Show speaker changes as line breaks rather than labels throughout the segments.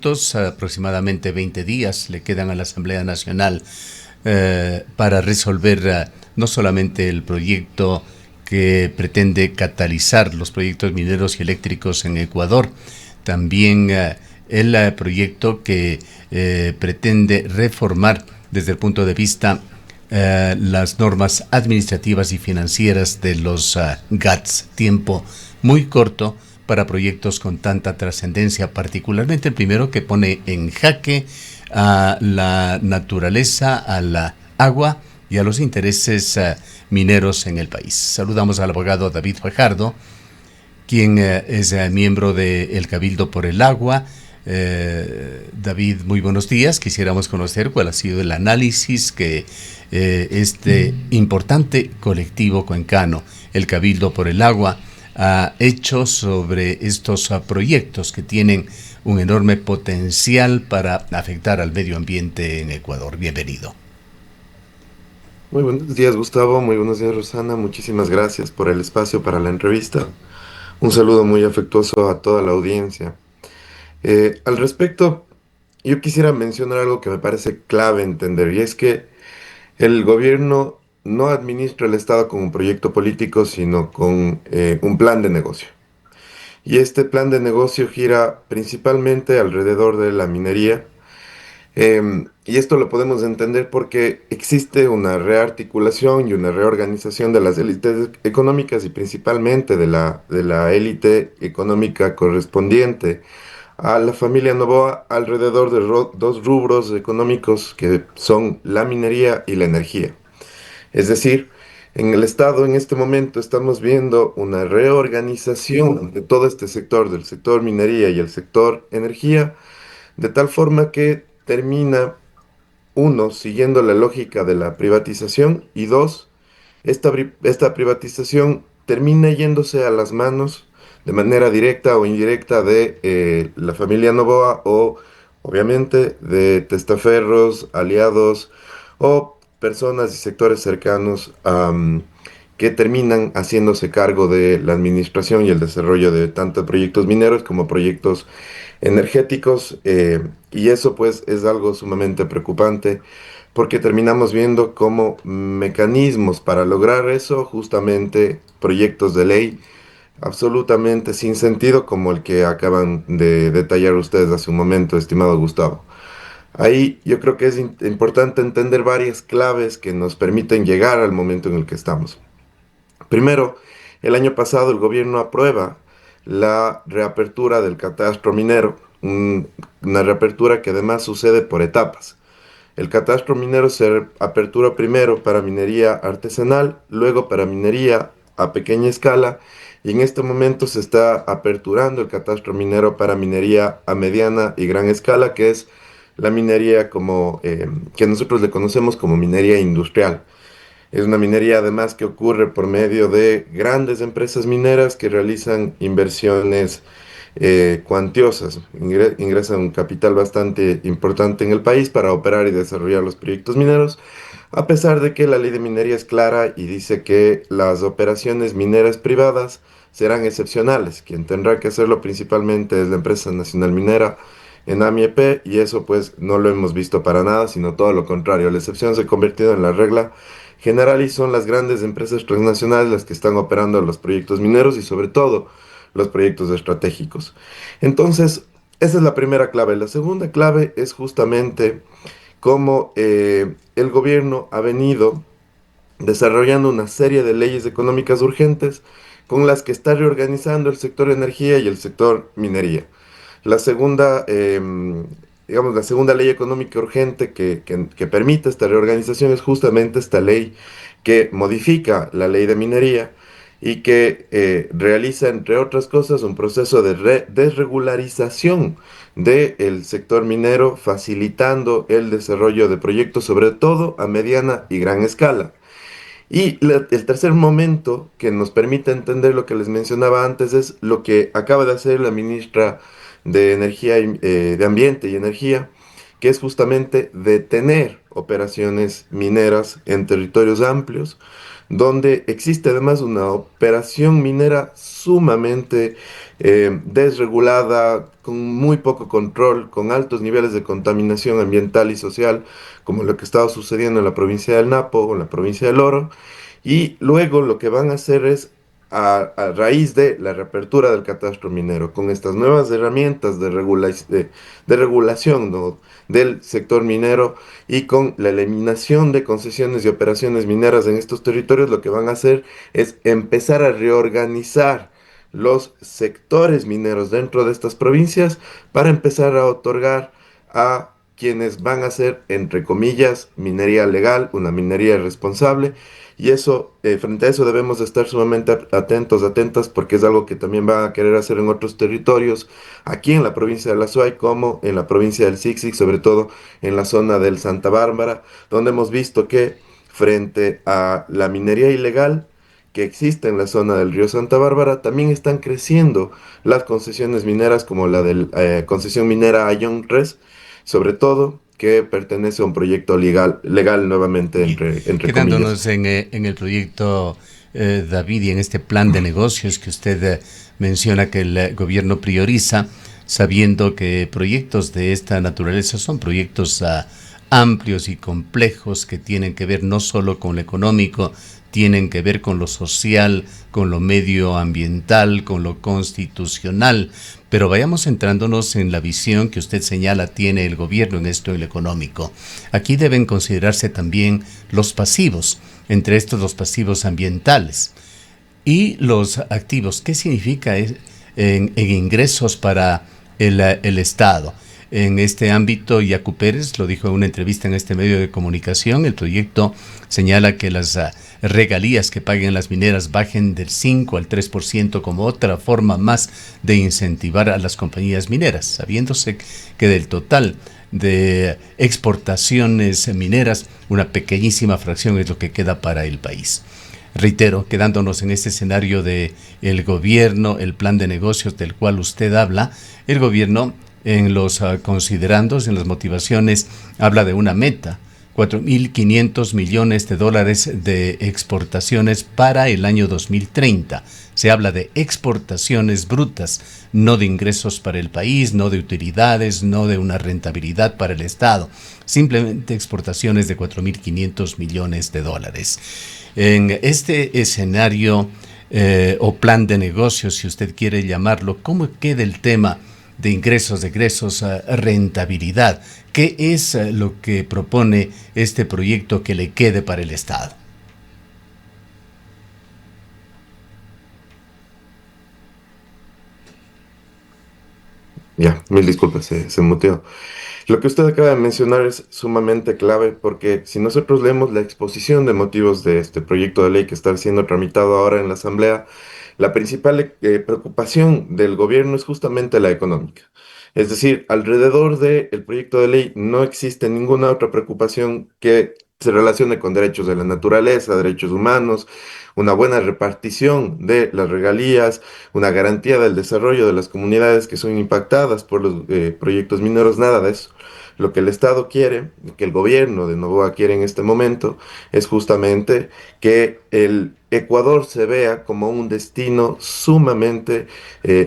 Aproximadamente 20 días le quedan a la Asamblea Nacional para resolver no solamente el proyecto que pretende catalizar los proyectos mineros y eléctricos en Ecuador, también el proyecto que pretende reformar desde el punto de vista las normas administrativas y financieras de los GATS. Tiempo muy corto para proyectos con tanta trascendencia, particularmente el primero que pone en jaque a la naturaleza, a la agua y a los intereses mineros en el país. Saludamos al abogado David Fajardo, quien es miembro del Cabildo por el Agua. David, muy buenos días. Quisiéramos conocer cuál ha sido el análisis que este importante colectivo cuencano, el Cabildo por el Agua, ha hecho sobre estos proyectos que tienen un enorme potencial para afectar al medio ambiente en Ecuador. Bienvenido.
Muy buenos días, Gustavo. Muy buenos días, Rosana. Muchísimas gracias por el espacio para la entrevista. Un saludo muy afectuoso a toda la audiencia. Al respecto, yo quisiera mencionar algo que me parece clave entender, y es que el gobierno no administra el Estado con un proyecto político, sino con un plan de negocio. Y este plan de negocio gira principalmente alrededor de la minería. Y esto lo podemos entender porque existe una rearticulación y una reorganización de las élites económicas y principalmente de la élite económica correspondiente a la familia Noboa alrededor de dos rubros económicos que son la minería y la energía. Es decir, en el Estado en este momento estamos viendo una reorganización de todo este sector, del sector minería y el sector energía, de tal forma que termina uno, siguiendo la lógica de la privatización, y dos, esta privatización termina yéndose a las manos de manera directa o indirecta de la familia Noboa o obviamente de testaferros, aliados o personas y sectores cercanos que terminan haciéndose cargo de la administración y el desarrollo de tanto proyectos mineros como proyectos energéticos, y eso pues es algo sumamente preocupante porque terminamos viendo como mecanismos para lograr eso justamente proyectos de ley absolutamente sin sentido como el que acaban de detallar ustedes hace un momento, estimado Gustavo. Ahí yo creo que es importante entender varias claves que nos permiten llegar al momento en el que estamos. Primero, el año pasado el gobierno aprueba la reapertura del catastro minero, una reapertura que además sucede por etapas. El catastro minero se apertura primero para minería artesanal, luego para minería a pequeña escala, y en este momento se está aperturando el catastro minero para minería a mediana y gran escala, que es la minería como que nosotros le conocemos como minería industrial. Es una minería además que ocurre por medio de grandes empresas mineras que realizan inversiones cuantiosas, ingresan un capital bastante importante en el país para operar y desarrollar los proyectos mineros, a pesar de que la ley de minería es clara y dice que las operaciones mineras privadas serán excepcionales. Quien tendrá que hacerlo principalmente es la empresa nacional minera en AMIEP, y eso pues no lo hemos visto para nada, sino todo lo contrario. La excepción se ha convertido en la regla general y son las grandes empresas transnacionales las que están operando los proyectos mineros y sobre todo los proyectos estratégicos. Entonces, esa es la primera clave. La segunda clave es justamente cómo el gobierno ha venido desarrollando una serie de leyes económicas urgentes con las que está reorganizando el sector energía y el sector minería. La segunda, digamos, la segunda ley económica urgente que permite esta reorganización es justamente esta ley que modifica la ley de minería y que realiza, entre otras cosas, un proceso de desregularización del sector minero, facilitando el desarrollo de proyectos, sobre todo a mediana y gran escala. Y el tercer momento que nos permite entender lo que les mencionaba antes es lo que acaba de hacer la ministra de Energía, de Ambiente y Energía, que es justamente detener operaciones mineras en territorios amplios, donde existe además una operación minera sumamente desregulada, con muy poco control, con altos niveles de contaminación ambiental y social, como lo que estaba sucediendo en la provincia del Napo o en la provincia del Oro. Y luego lo que van a hacer es, a raíz de la reapertura del catastro minero, con estas nuevas herramientas de regulación, ¿no?, del sector minero, y con la eliminación de concesiones y operaciones mineras en estos territorios, lo que van a hacer es empezar a reorganizar los sectores mineros dentro de estas provincias para empezar a otorgar a quienes van a hacer, entre comillas, minería legal, una minería responsable. Y eso, frente a eso debemos estar sumamente atentos, atentas, porque es algo que también van a querer hacer en otros territorios, aquí en la provincia de la Suay, como en la provincia del Sixic, sobre todo en la zona del Santa Bárbara, donde hemos visto que frente a la minería ilegal que existe en la zona del río Santa Bárbara, también están creciendo las concesiones mineras, como la del concesión minera Ayón 3, sobre todo, que pertenece a un proyecto legal nuevamente,
Bien,
entre comillas.
quedándonos en el proyecto David y en este plan de negocios que usted menciona que el gobierno prioriza, sabiendo que proyectos de esta naturaleza son proyectos amplios y complejos que tienen que ver no solo con lo económico, tienen que ver con lo social, con lo medioambiental, con lo constitucional. Pero vayamos centrándonos en la visión que usted señala tiene el gobierno en esto, en lo económico. Aquí deben considerarse también los pasivos, entre estos los pasivos ambientales y los activos. ¿Qué significa en ingresos para el Estado? En este ámbito, Yacu Pérez lo dijo en una entrevista en este medio de comunicación, el proyecto señala que las regalías que paguen las mineras bajen del 5 al 3% como otra forma más de incentivar a las compañías mineras, sabiéndose que del total de exportaciones mineras, una pequeñísima fracción es lo que queda para el país. Reitero, quedándonos en este escenario de el gobierno, el plan de negocios del cual usted habla, el gobierno en los considerandos, en las motivaciones, habla de una meta, 4.500 millones de dólares de exportaciones para el año 2030. Se habla de exportaciones brutas, no de ingresos para el país, no de utilidades, no de una rentabilidad para el Estado, simplemente exportaciones de 4.500 millones de dólares. En este escenario o plan de negocios, si usted quiere llamarlo, ¿cómo queda el tema de ingresos, de egresos, rentabilidad? ¿Qué es lo que propone este proyecto que le quede para el Estado?
Ya, mil disculpas, se muteó. Lo que usted acaba de mencionar es sumamente clave, porque si nosotros leemos la exposición de motivos de este proyecto de ley que está siendo tramitado ahora en la Asamblea, la principal preocupación del gobierno es justamente la económica. Es decir, alrededor del proyecto de ley no existe ninguna otra preocupación que se relacione con derechos de la naturaleza, derechos humanos, una buena repartición de las regalías, una garantía del desarrollo de las comunidades que son impactadas por los proyectos mineros, nada de eso. Lo que el Estado quiere, que el gobierno de Noboa quiere en este momento, es justamente que el Ecuador se vea como un destino sumamente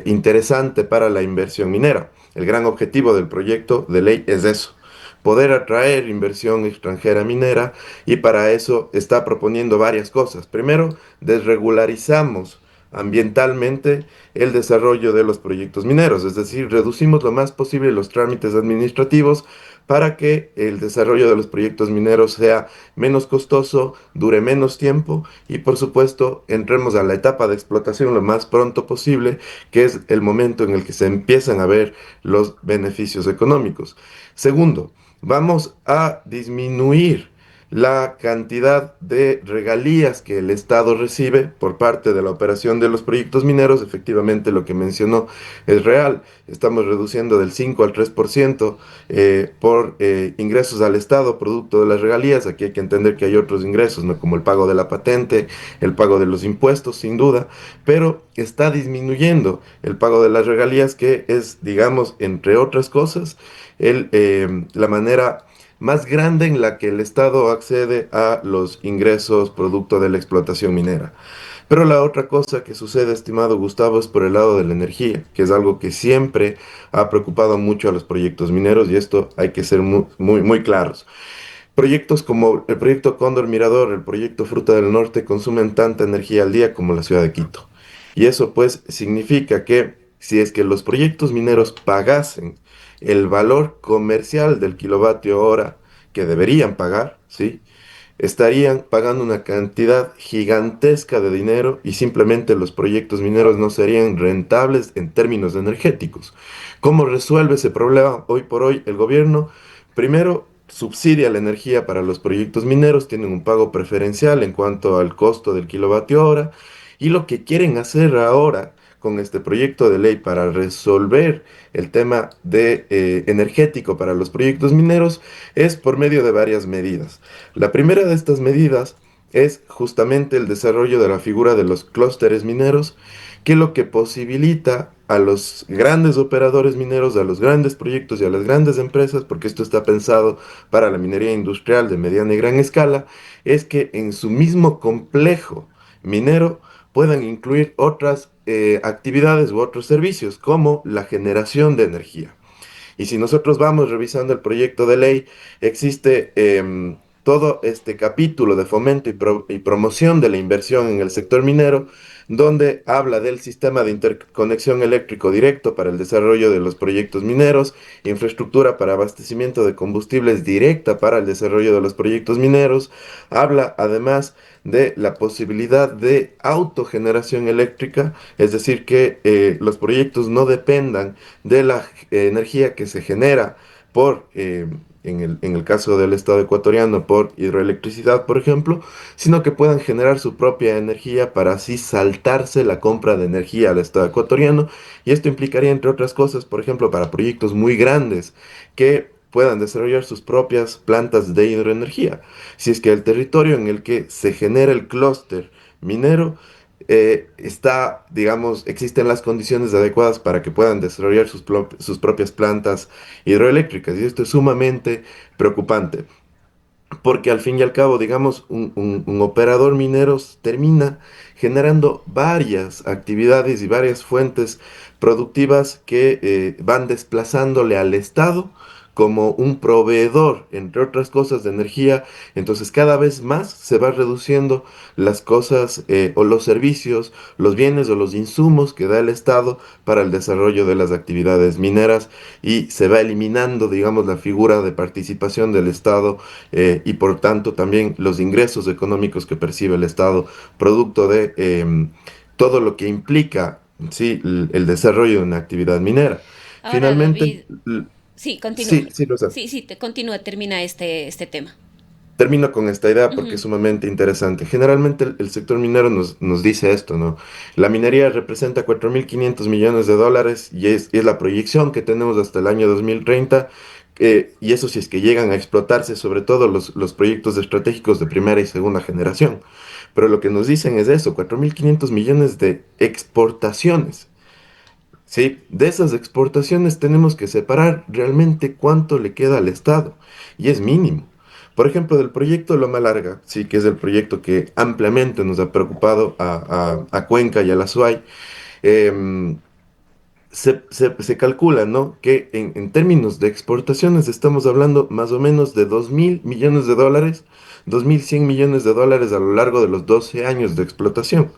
interesante para la inversión minera. El gran objetivo del proyecto de ley es eso: poder atraer inversión extranjera minera, y para eso está proponiendo varias cosas. Primero, desregularizamos ambientalmente el desarrollo de los proyectos mineros, es decir, reducimos lo más posible los trámites administrativos para que el desarrollo de los proyectos mineros sea menos costoso, dure menos tiempo y, por supuesto, entremos a la etapa de explotación lo más pronto posible, que es el momento en el que se empiezan a ver los beneficios económicos. Segundo, vamos a disminuir la cantidad de regalías que el Estado recibe por parte de la operación de los proyectos mineros. Efectivamente, lo que mencionó es real. Estamos reduciendo del 5 al 3% por ingresos al Estado producto de las regalías. Aquí hay que entender que hay otros ingresos, ¿no?, como el pago de la patente, el pago de los impuestos, sin duda, pero está disminuyendo el pago de las regalías, que es, digamos, entre otras cosas, la manera más grande en la que el Estado accede a los ingresos producto de la explotación minera. Pero la otra cosa que sucede, estimado Gustavo, es por el lado de la energía, que es algo que siempre ha preocupado mucho a los proyectos mineros y esto hay que ser muy claros. Proyectos como el proyecto Cóndor Mirador, el proyecto Fruta del Norte consumen tanta energía al día como la ciudad de Quito. Y eso pues significa que si es que los proyectos mineros pagasen el valor comercial del kilovatio hora que deberían pagar, ¿sí? Estarían pagando una cantidad gigantesca de dinero y simplemente los proyectos mineros no serían rentables en términos energéticos. ¿Cómo resuelve ese problema hoy por hoy el gobierno? Primero, subsidia la energía para los proyectos mineros, tienen un pago preferencial en cuanto al costo del kilovatio hora y lo que quieren hacer ahora con este proyecto de ley para resolver el tema de, energético para los proyectos mineros es por medio de varias medidas. La primera de estas medidas es justamente el desarrollo de la figura de los clústeres mineros, que lo que posibilita a los grandes operadores mineros, a los grandes proyectos y a las grandes empresas, porque esto está pensado para la minería industrial de mediana y gran escala, es que en su mismo complejo minero puedan incluir otras actividades u otros servicios, como la generación de energía. Y si nosotros vamos revisando el proyecto de ley, existe todo este capítulo de fomento y promoción de la inversión en el sector minero, donde habla del sistema de interconexión eléctrico directo para el desarrollo de los proyectos mineros, infraestructura para abastecimiento de combustibles directa para el desarrollo de los proyectos mineros, habla además de la posibilidad de autogeneración eléctrica, es decir, que los proyectos no dependan de la energía que se genera por, en el caso del Estado ecuatoriano, por hidroelectricidad, por ejemplo, sino que puedan generar su propia energía para así saltarse la compra de energía al Estado ecuatoriano. Y esto implicaría, entre otras cosas, por ejemplo, para proyectos muy grandes que puedan desarrollar sus propias plantas de hidroenergía. Si es que el territorio en el que se genera el clúster minero está, digamos, existen las condiciones adecuadas para que puedan desarrollar sus propias plantas hidroeléctricas. Y esto es sumamente preocupante, porque al fin y al cabo, digamos, un operador minero termina generando varias actividades y varias fuentes productivas que van desplazándole al Estado como un proveedor, entre otras cosas, de energía. Entonces cada vez más se va reduciendo las cosas o los servicios, los bienes o los insumos que da el Estado para el desarrollo de las actividades mineras y se va eliminando, digamos, la figura de participación del Estado y por tanto también los ingresos económicos que percibe el Estado producto de todo lo que implica, ¿sí? El desarrollo de una actividad minera.
Ahora,
Finalmente,
David, sí, continúa.
sí, sí, Rosa.
Sí, sí, continúa, termina este tema.
Termino con esta idea porque es
Ujú.
sumamente interesante. Generalmente el sector minero nos dice esto, ¿no? La minería representa 4.500 millones de dólares y es la proyección que tenemos hasta el año 2030. Y eso si es que llegan a explotarse, sobre todo los proyectos estratégicos de primera y segunda generación. Pero lo que nos dicen es eso, 4.500 millones de exportaciones. ¿Sí? De esas exportaciones tenemos que separar realmente cuánto le queda al Estado, y es mínimo. Por ejemplo, del proyecto Loma Larga, sí, que es el proyecto que ampliamente nos ha preocupado a Cuenca y a la SUAY, em, se calcula, ¿no? Que en términos de exportaciones estamos hablando más o menos de 2.000 millones de dólares, 2.100 millones de dólares a lo largo de los 12 años de explotación.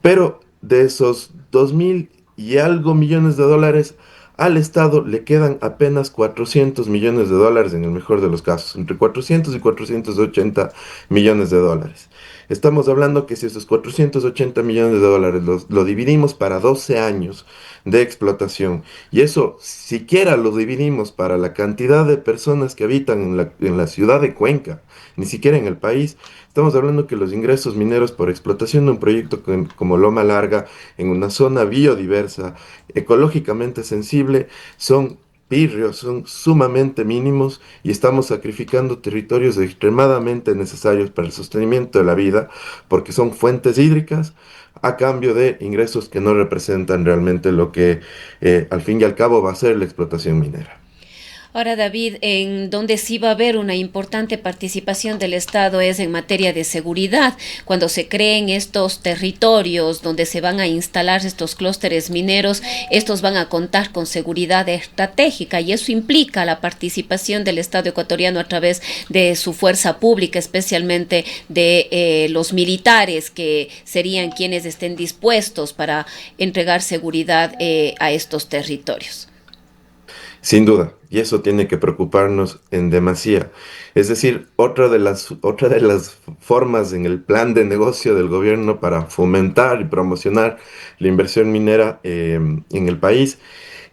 Pero de esos 2.000 y algo millones de dólares, al Estado le quedan apenas 400 millones de dólares en el mejor de los casos, entre 400 y 480 millones de dólares. Estamos hablando que si esos 480 millones de dólares lo dividimos para 12 años de explotación, y eso siquiera lo dividimos para la cantidad de personas que habitan en la ciudad de Cuenca, ni siquiera en el país. Estamos hablando que los ingresos mineros por explotación de un proyecto como Loma Larga, en una zona biodiversa, ecológicamente sensible, son pírreos, son sumamente mínimos y estamos sacrificando territorios extremadamente necesarios para el sostenimiento de la vida, porque son fuentes hídricas a cambio de ingresos que no representan realmente lo que al fin y al cabo va a ser la explotación minera.
Ahora, David, en donde sí va a haber una importante participación del Estado es en materia de seguridad. Cuando se creen estos territorios donde se van a instalar estos clústeres mineros, estos van a contar con seguridad estratégica y eso implica la participación del Estado ecuatoriano a través de su fuerza pública, especialmente de los militares que serían quienes estén dispuestos para entregar seguridad a estos territorios.
Sin duda, y eso tiene que preocuparnos en demasía. Es decir, otra de las formas en el plan de negocio del gobierno para fomentar y promocionar la inversión minera en el país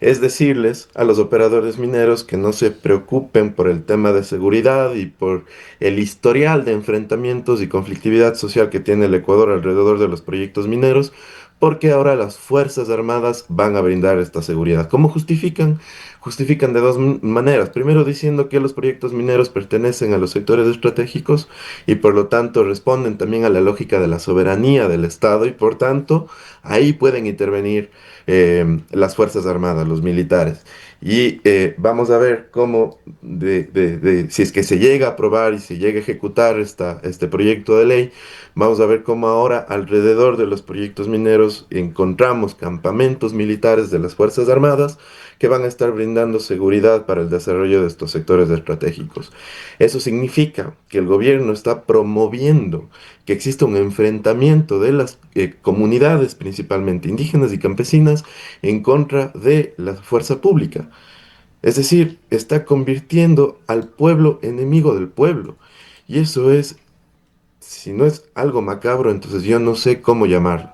es decirles a los operadores mineros que no se preocupen por el tema de seguridad y por el historial de enfrentamientos y conflictividad social que tiene el Ecuador alrededor de los proyectos mineros, porque ahora las Fuerzas Armadas van a brindar esta seguridad. ¿Cómo justifican? Justifican de dos maneras. Primero diciendo que los proyectos mineros pertenecen a los sectores estratégicos y por lo tanto responden también a la lógica de la soberanía del Estado y por tanto ahí pueden intervenir las Fuerzas Armadas, los militares. Y vamos a ver cómo, si es que se llega a aprobar y se llega a ejecutar este proyecto de ley, vamos a ver cómo ahora alrededor de los proyectos mineros encontramos campamentos militares de las Fuerzas Armadas que van a estar brindando seguridad para el desarrollo de estos sectores estratégicos. Eso significa que el gobierno está promoviendo que exista un enfrentamiento de las comunidades, principalmente indígenas y campesinas, en contra de la fuerza pública. Es decir, está convirtiendo al pueblo enemigo del pueblo. Y eso es, si no es algo macabro, entonces yo no sé cómo llamarlo.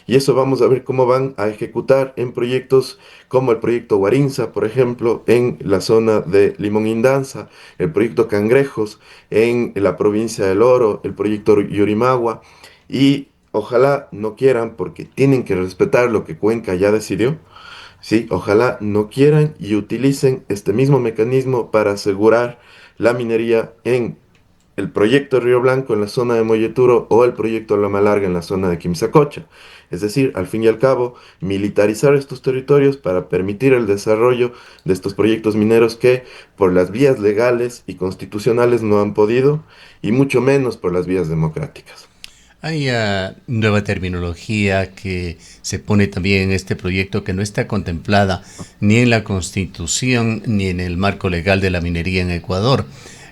Y eso vamos a ver cómo van a ejecutar en proyectos como el proyecto Guarinza, por ejemplo, en la zona de Limón Indanza, el proyecto Cangrejos en la provincia del Oro, el proyecto Yurimagua, y ojalá no quieran, porque tienen que respetar lo que Cuenca ya decidió, ¿sí? Ojalá no quieran y utilicen este mismo mecanismo para asegurar la minería en el proyecto Río Blanco en la zona de Molleturo o el proyecto Loma Larga en la zona de Quimsacocha. Es decir, al fin y al cabo, militarizar estos territorios para permitir el desarrollo de estos proyectos mineros que por las vías legales y constitucionales no han podido, y mucho menos por las vías democráticas.
Hay nueva terminología que se pone también en este proyecto que no está contemplada ni en la Constitución ni en el marco legal de la minería en Ecuador.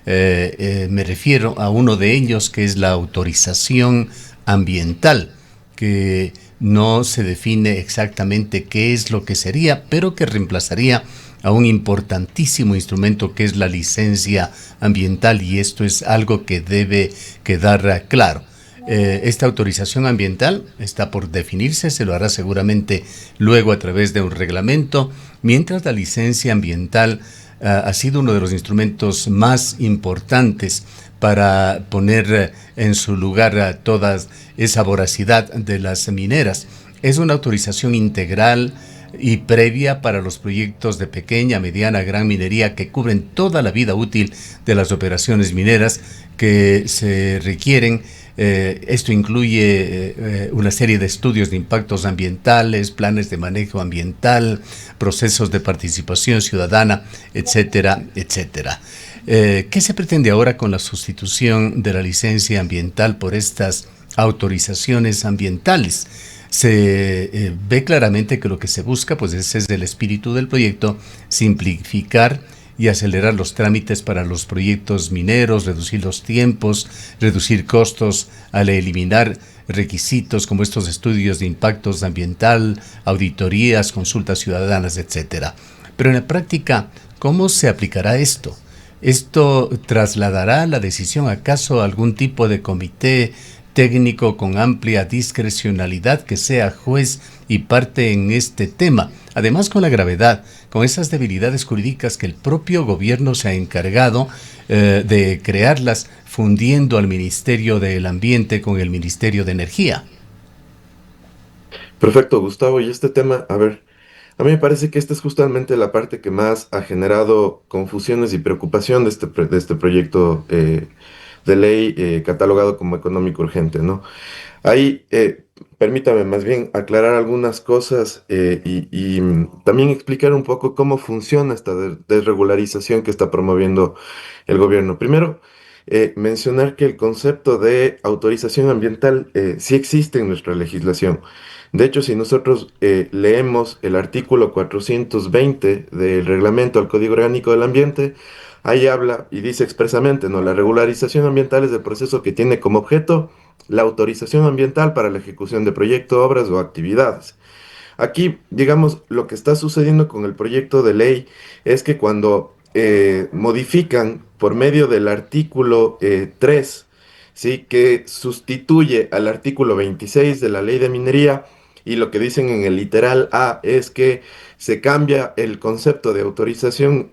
Me refiero a uno de ellos que es la autorización ambiental, que no se define exactamente qué es lo que sería, pero que reemplazaría a un importantísimo instrumento que es la licencia ambiental, y esto es algo que debe quedar claro. Esta autorización ambiental está por definirse, se lo hará seguramente luego a través de un reglamento, mientras la licencia ambiental ha sido uno de los instrumentos más importantes para poner en su lugar toda esa voracidad de las mineras. Es una autorización integral y previa para los proyectos de pequeña, mediana, gran minería que cubren toda la vida útil de las operaciones mineras que se requieren. Esto incluye una serie de estudios de impactos ambientales, planes de manejo ambiental, procesos de participación ciudadana, etcétera, etcétera. ¿Qué se pretende ahora con la sustitución de la licencia ambiental por estas autorizaciones ambientales? Se ve claramente que lo que se busca, pues ese es el espíritu del proyecto, simplificar y acelerar los trámites para los proyectos mineros, reducir los tiempos, reducir costos al eliminar requisitos como estos estudios de impactos ambiental, auditorías, consultas ciudadanas, etcétera. Pero en la práctica, ¿cómo se aplicará esto? ¿Esto trasladará la decisión acaso a algún tipo de comité técnico con amplia discrecionalidad que sea juez y parte en este tema? Además, con la gravedad, con esas debilidades jurídicas que el propio gobierno se ha encargado de crearlas, fundiendo al Ministerio del Ambiente con el Ministerio de Energía.
Perfecto, Gustavo. Y este tema, a ver, a mí me parece que esta es justamente la parte que más ha generado confusiones y preocupación de este proyecto de ley catalogado como económico urgente, ¿no? Ahí, permítame más bien aclarar algunas cosas también explicar un poco cómo funciona esta desregularización que está promoviendo el gobierno. Primero, mencionar que el concepto de autorización ambiental sí existe en nuestra legislación. De hecho, si nosotros leemos el artículo 420 del Reglamento al Código Orgánico del Ambiente, ahí habla y dice expresamente, ¿no? La regularización ambiental es el proceso que tiene como objeto la autorización ambiental para la ejecución de proyectos, obras o actividades. Aquí, digamos, lo que está sucediendo con el proyecto de ley es que cuando modifican por medio del artículo 3, ¿sí? Que sustituye al artículo 26 de la ley de minería, y lo que dicen en el literal A es que se cambia el concepto de autorización,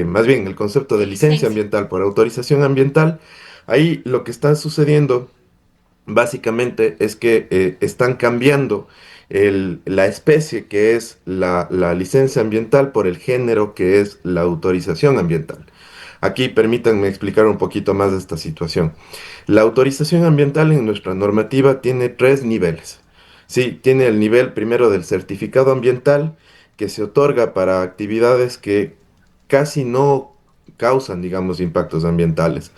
más bien el concepto de licencia
Licencia.
ambiental por autorización ambiental. Ahí lo que está sucediendo básicamente es que están cambiando la especie que es la licencia ambiental por el género que es la autorización ambiental. Aquí permítanme explicar un poquito más de esta situación. La autorización ambiental en nuestra normativa tiene tres niveles. Sí, tiene el nivel primero del certificado ambiental, que se otorga para actividades que casi no causan, digamos, impactos ambientales.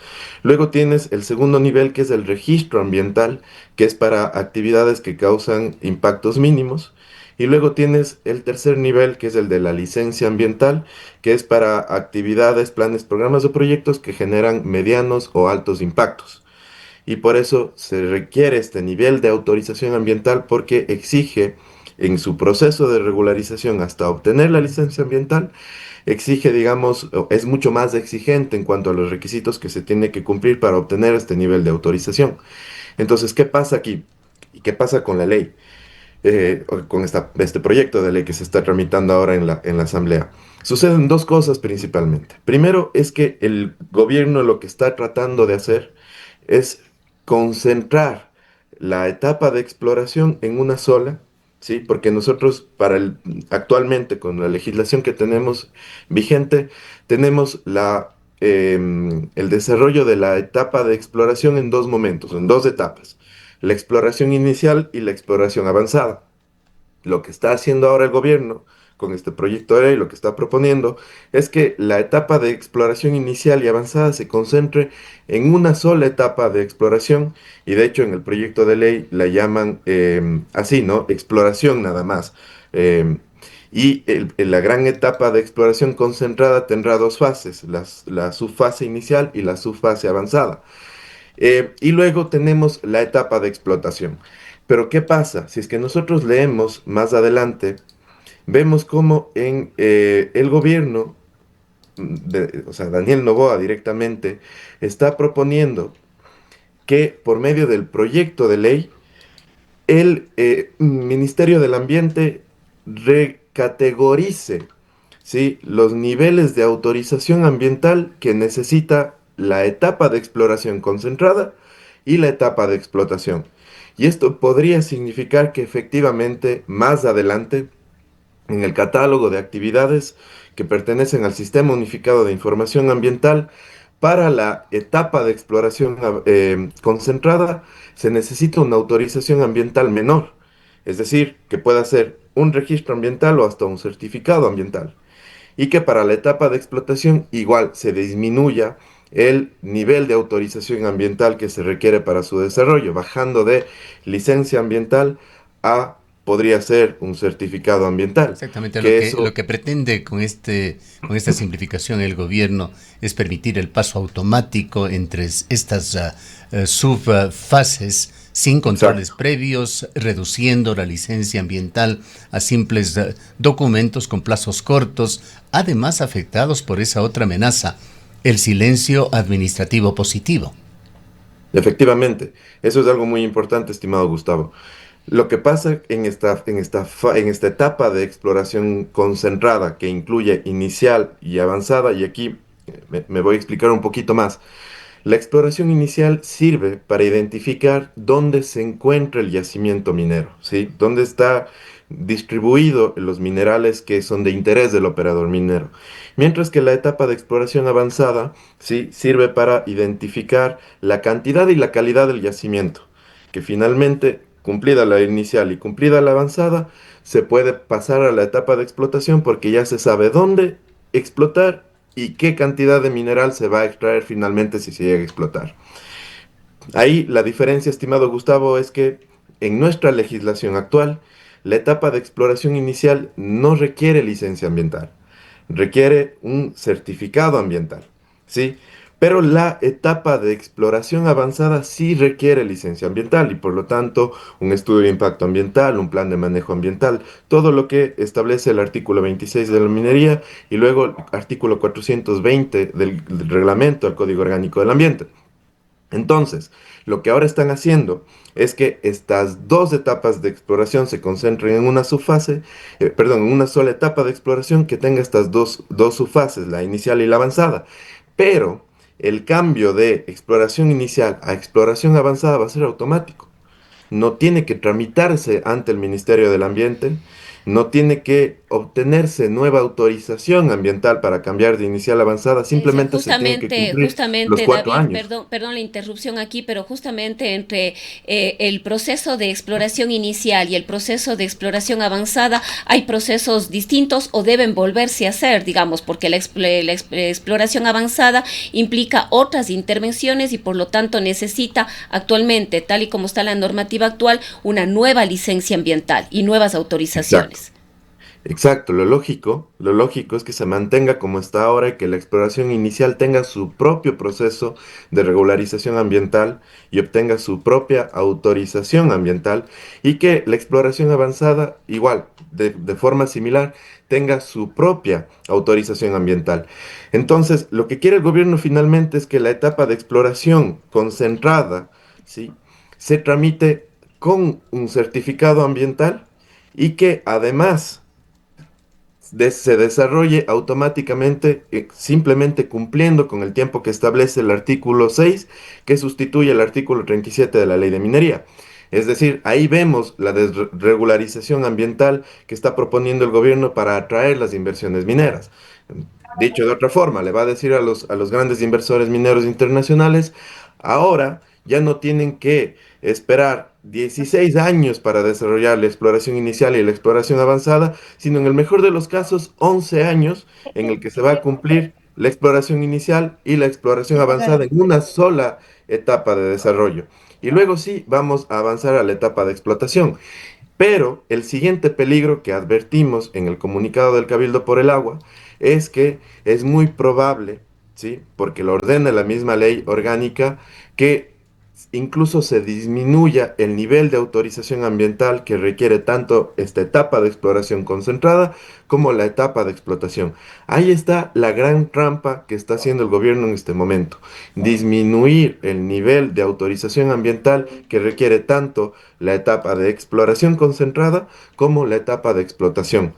Luego tienes el segundo nivel, que es el registro ambiental, que es para actividades que causan impactos mínimos. Y luego tienes el tercer nivel, que es el de la licencia ambiental, que es para actividades, planes, programas o proyectos que generan medianos o altos impactos. Y por eso se requiere este nivel de autorización ambiental, porque exige en su proceso de regularización hasta obtener la licencia ambiental, exige, digamos, es mucho más exigente en cuanto a los requisitos que se tiene que cumplir para obtener este nivel de autorización. Entonces, ¿qué pasa aquí? ¿Y qué pasa con la ley? Con este proyecto de ley que se está tramitando ahora en la Asamblea. Suceden dos cosas principalmente. Primero es que el gobierno lo que está tratando de hacer es concentrar la etapa de exploración en una sola, ¿sí? Porque nosotros actualmente con la legislación que tenemos vigente, tenemos el desarrollo de la etapa de exploración en dos momentos, en dos etapas: la exploración inicial y la exploración avanzada. Lo que está haciendo ahora el gobierno con este proyecto de ley, lo que está proponiendo, es que la etapa de exploración inicial y avanzada se concentre en una sola etapa de exploración, y de hecho en el proyecto de ley la llaman así, ¿no? Exploración nada más. La gran etapa de exploración concentrada tendrá dos fases: la subfase inicial y la subfase avanzada. Y luego tenemos la etapa de explotación. Pero ¿qué pasa? Si es que nosotros leemos más adelante, vemos cómo en el gobierno, o sea, Daniel Noboa directamente, está proponiendo que por medio del proyecto de ley, el Ministerio del Ambiente recategorice, ¿sí?, los niveles de autorización ambiental que necesita la etapa de exploración concentrada y la etapa de explotación. Y esto podría significar que efectivamente más adelante, en el catálogo de actividades que pertenecen al Sistema Unificado de Información Ambiental, para la etapa de exploración concentrada, se necesita una autorización ambiental menor, es decir, que pueda ser un registro ambiental o hasta un certificado ambiental, y que para la etapa de explotación igual se disminuya el nivel de autorización ambiental que se requiere para su desarrollo, bajando de licencia ambiental a podría ser un certificado ambiental.
Exactamente,
Que
lo
eso,
que pretende con esta simplificación el gobierno es permitir el paso automático entre estas subfases sin controles
exacto.
previos, reduciendo la licencia ambiental a simples documentos con plazos cortos, además afectados por esa otra amenaza, el silencio administrativo positivo.
Efectivamente, eso es algo muy importante, estimado Gustavo. Lo que pasa en esta etapa de exploración concentrada, que incluye inicial y avanzada, y aquí me voy a explicar un poquito más. La exploración inicial sirve para identificar dónde se encuentra el yacimiento minero, ¿sí? Dónde está distribuido los minerales que son de interés del operador minero. Mientras que la etapa de exploración avanzada, ¿sí? Sirve para identificar la cantidad y la calidad del yacimiento, que finalmente, cumplida la inicial y cumplida la avanzada, se puede pasar a la etapa de explotación porque ya se sabe dónde explotar y qué cantidad de mineral se va a extraer finalmente si se llega a explotar. Ahí la diferencia, estimado Gustavo, es que en nuestra legislación actual, la etapa de exploración inicial no requiere licencia ambiental, requiere un certificado ambiental, ¿sí? Pero la etapa de exploración avanzada sí requiere licencia ambiental y por lo tanto un estudio de impacto ambiental, un plan de manejo ambiental, todo lo que establece el artículo 26 de la minería y luego el artículo 420 del reglamento al Código Orgánico del Ambiente. Entonces, lo que ahora están haciendo es que estas dos etapas de exploración se concentren en una subfase, perdón, en una sola etapa de exploración que tenga estas dos subfases, la inicial y la avanzada. Pero el cambio de exploración inicial a exploración avanzada va a ser automático. No tiene que tramitarse ante el Ministerio del Ambiente, no tiene que obtenerse nueva autorización ambiental para cambiar de inicial a avanzada,
Eso,
simplemente se tienen que cumplir los
justamente,
cuatro
David,
años.
perdón la interrupción aquí, pero justamente entre el proceso de exploración inicial y el proceso de exploración avanzada hay procesos distintos o deben volverse a hacer, digamos, porque exploración avanzada implica otras intervenciones y por lo tanto necesita actualmente, tal y como está la normativa actual, una nueva licencia ambiental y nuevas
Exacto.
autorizaciones.
Exacto, lo lógico es que se mantenga como está ahora y que la exploración inicial tenga su propio proceso de regularización ambiental y obtenga su propia autorización ambiental y que la exploración avanzada, igual, de forma similar, tenga su propia autorización ambiental. Entonces, lo que quiere el gobierno finalmente es que la etapa de exploración concentrada, ¿sí? Se tramite con un certificado ambiental y que además se desarrolle automáticamente, simplemente cumpliendo con el tiempo que establece el artículo 6, que sustituye el artículo 37 de la Ley de Minería. Es decir, ahí vemos la desregularización ambiental que está proponiendo el gobierno para atraer las inversiones mineras. Dicho de otra forma, le va a decir a los grandes inversores mineros internacionales, ahora ya no tienen que esperar 16 años para desarrollar la exploración inicial y la exploración avanzada, sino en el mejor de los casos 11 años en el que se va a cumplir la exploración inicial y la exploración avanzada en una sola etapa de desarrollo. Y luego sí, vamos a avanzar a la etapa de explotación. Pero el siguiente peligro que advertimos en el comunicado del Cabildo por el Agua es que es muy probable, ¿sí? Porque lo ordena la misma ley orgánica, que incluso se disminuya el nivel de autorización ambiental que requiere tanto esta etapa de exploración concentrada como la etapa de explotación. Ahí está la gran trampa que está haciendo el gobierno en este momento. Disminuir el nivel de autorización ambiental que requiere tanto la etapa de exploración concentrada como la etapa de explotación.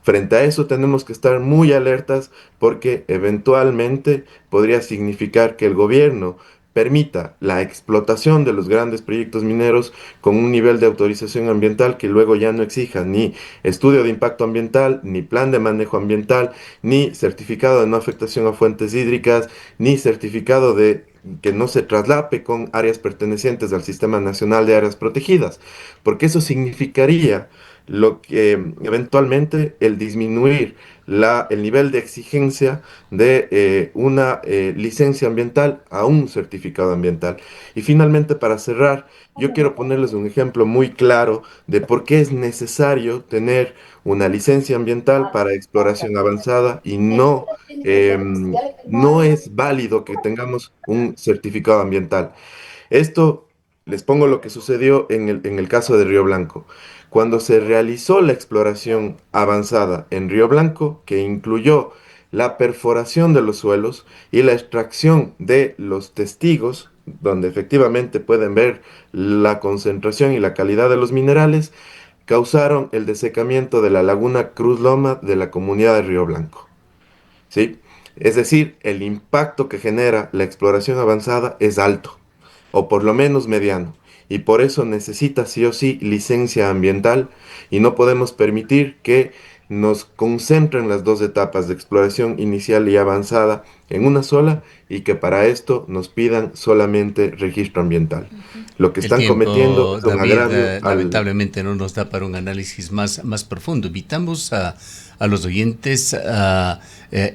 Frente a eso tenemos que estar muy alertas porque eventualmente podría significar que el gobierno permita la explotación de los grandes proyectos mineros con un nivel de autorización ambiental que luego ya no exija ni estudio de impacto ambiental, ni plan de manejo ambiental, ni certificado de no afectación a fuentes hídricas, ni certificado de que no se traslape con áreas pertenecientes al Sistema Nacional de Áreas Protegidas, porque eso significaría lo que eventualmente el disminuir el nivel de exigencia de una licencia ambiental a un certificado ambiental. Y finalmente, para cerrar, yo quiero ponerles un ejemplo muy claro de por qué es necesario tener una licencia ambiental para exploración avanzada y no es válido que tengamos un certificado ambiental. Esto les pongo lo que sucedió en el caso de Río Blanco. Cuando se realizó la exploración avanzada en Río Blanco, que incluyó la perforación de los suelos y la extracción de los testigos, donde efectivamente pueden ver la concentración y la calidad de los minerales, causaron el desecamiento de la laguna Cruz Loma de la comunidad de Río Blanco. ¿Sí? Es decir, el impacto que genera la exploración avanzada es alto, o por lo menos mediano, y por eso necesita sí o sí licencia ambiental y no podemos permitir que nos concentren las dos etapas de exploración inicial y avanzada en una sola y que para esto nos pidan solamente registro ambiental. Lo que
El
están cometiendo
tiempo,
es un
David,
agravio al...
lamentablemente no nos da para un análisis más profundo. Invitamos a los oyentes a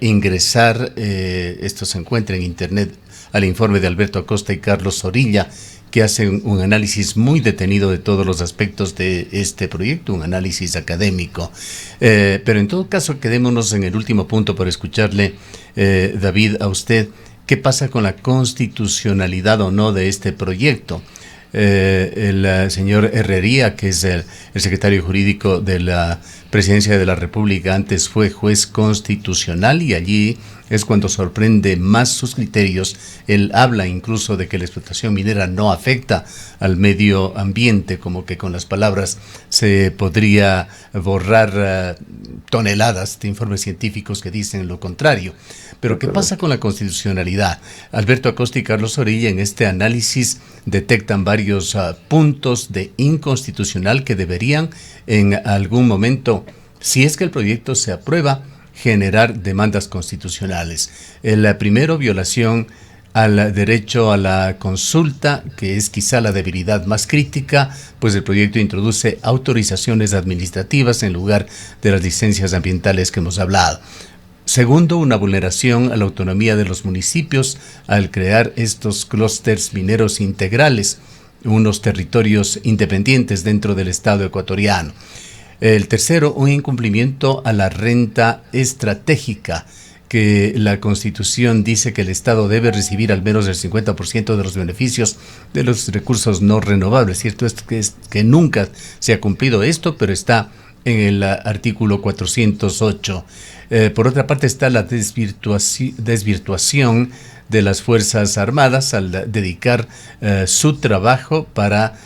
ingresar, esto se encuentra en internet, al informe de Alberto Acosta y Carlos Orilla, que hacen un análisis muy detenido de todos los aspectos de este proyecto, un análisis académico. Pero en todo caso, quedémonos en el último punto por escucharle, David, a usted. ¿Qué pasa con la constitucionalidad o no de este proyecto? El señor Herrería, que es el secretario jurídico de la Presidencia de la República, antes fue juez constitucional y allí es cuando sorprende más sus criterios. Él habla incluso de que la explotación minera no afecta al medio ambiente, como que con las palabras se podría borrar toneladas de informes científicos que dicen lo contrario. Pero ¿qué pasa con la constitucionalidad? Alberto Acosta y Carlos Orilla en este análisis detectan varios puntos de inconstitucional que deberían en algún momento, si es que el proyecto se aprueba, generar demandas constitucionales. La primero, violación al derecho a la consulta, que es quizá la debilidad más crítica, pues el proyecto introduce autorizaciones administrativas en lugar de las licencias ambientales que hemos hablado. Segundo, una vulneración a la autonomía de los municipios al crear estos clústeres mineros integrales, unos territorios independientes dentro del Estado ecuatoriano. El tercero, un incumplimiento a la renta estratégica, que la Constitución dice que el Estado debe recibir al menos el 50% de los beneficios de los recursos no renovables. Cierto es que nunca se ha cumplido esto, pero está en el artículo 408. Por otra parte está la desvirtuación de las Fuerzas Armadas al dedicar su trabajo para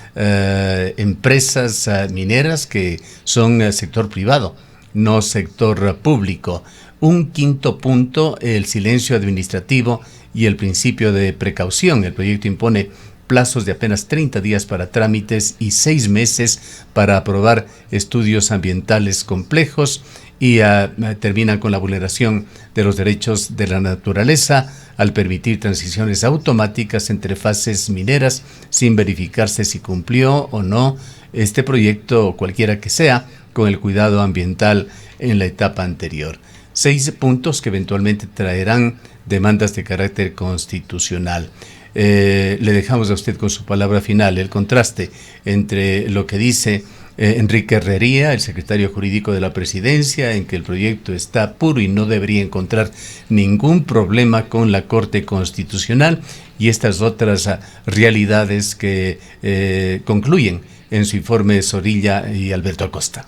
empresas mineras que son sector privado, no sector público. Un quinto punto, el silencio administrativo y el principio de precaución. El proyecto impone plazos de apenas 30 días para trámites y 6 meses para aprobar estudios ambientales complejos y termina con la vulneración de los derechos de la naturaleza al permitir transiciones automáticas entre fases mineras sin verificarse si cumplió o no este proyecto, cualquiera que sea, con el cuidado ambiental en la etapa anterior. 6 puntos que eventualmente traerán demandas de carácter constitucional. Le dejamos a usted con su palabra final, el contraste entre lo que dice Enrique Herrería, el secretario jurídico de la Presidencia, en que el proyecto está puro y no debería encontrar ningún problema con la Corte Constitucional, y estas otras realidades que concluyen en su informe Zorrilla y Alberto Acosta.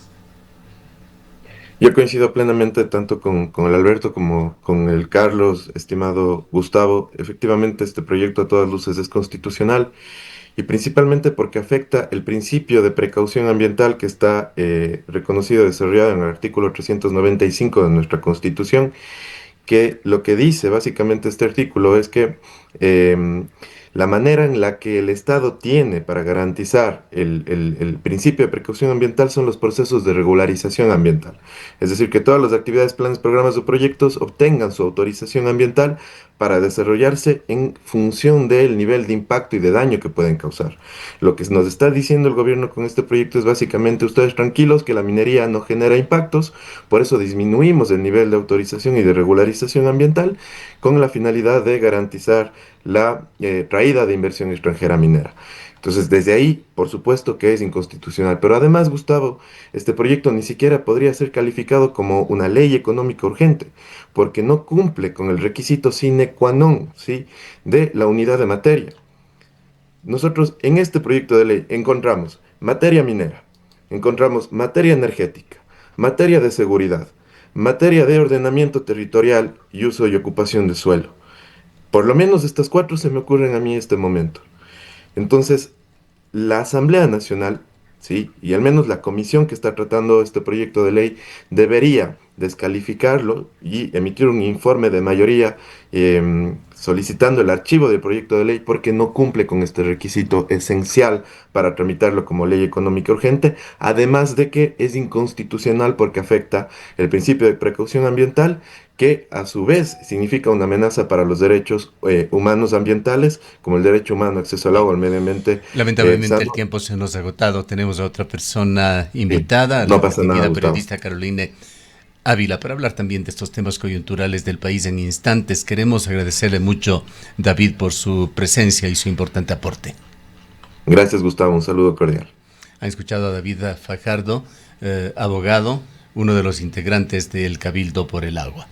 Yo coincido plenamente tanto con el Alberto como con el Carlos, estimado Gustavo. Efectivamente, este proyecto a todas luces es constitucional y principalmente porque afecta el principio de precaución ambiental que está reconocido y desarrollado en el artículo 395 de nuestra Constitución, que lo que dice básicamente este artículo es que la manera en la que el Estado tiene para garantizar el principio de precaución ambiental son los procesos de regularización ambiental. Es decir, que todas las actividades, planes, programas o proyectos obtengan su autorización ambiental para desarrollarse en función del nivel de impacto y de daño que pueden causar. Lo que nos está diciendo el gobierno con este proyecto es básicamente: ustedes tranquilos, que la minería no genera impactos, por eso disminuimos el nivel de autorización y de regularización ambiental con la finalidad de garantizar la traída de inversión extranjera minera. Entonces, desde ahí, por supuesto que es inconstitucional. Pero además, Gustavo, este proyecto ni siquiera podría ser calificado como una ley económica urgente, porque no cumple con el requisito sine qua non, ¿sí?, de la unidad de materia. Nosotros en este proyecto de ley encontramos materia minera, encontramos materia energética, materia de seguridad, materia de ordenamiento territorial y uso y ocupación de suelo. Por lo menos estas 4 se me ocurren a mí en este momento. Entonces, la Asamblea Nacional, ¿sí?, y al menos la comisión que está tratando este proyecto de ley, debería descalificarlo y emitir un informe de mayoría solicitando el archivo del proyecto de ley porque no cumple con este requisito esencial para tramitarlo como ley económica urgente, además de que es inconstitucional porque afecta el principio de precaución ambiental, que a su vez significa una amenaza para los derechos humanos ambientales, como el derecho humano a acceso al agua, al medio ambiente
Lamentablemente el
sano.
tiempo se nos ha agotado. Tenemos a otra persona
Sí,
invitada, a la
no pasa nada,
distinguida
Gustavo.
periodista Caroline Ávila, para hablar también de estos temas coyunturales del país en instantes. Queremos agradecerle mucho, David, por su presencia y su importante aporte.
Gracias, Gustavo. Un saludo cordial.
Han escuchado a David Fajardo, abogado, uno de los integrantes del Cabildo por el Agua.